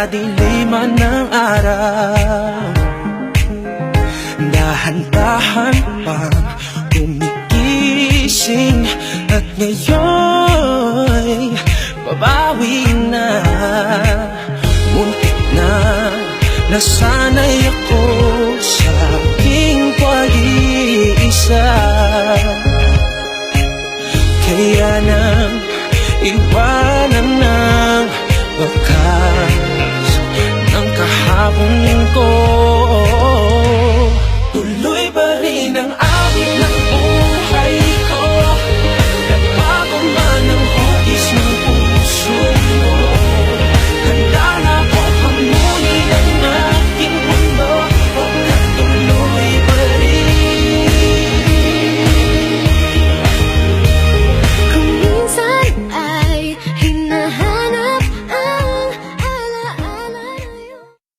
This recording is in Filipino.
kadiliman ng araw. Dahan-dahan pang gumigising, at ngayon'y babawi na. Muntik na nasanay ako sa aking pag-iisa, kaya nang iwanan ng wakas ng kahapon ko.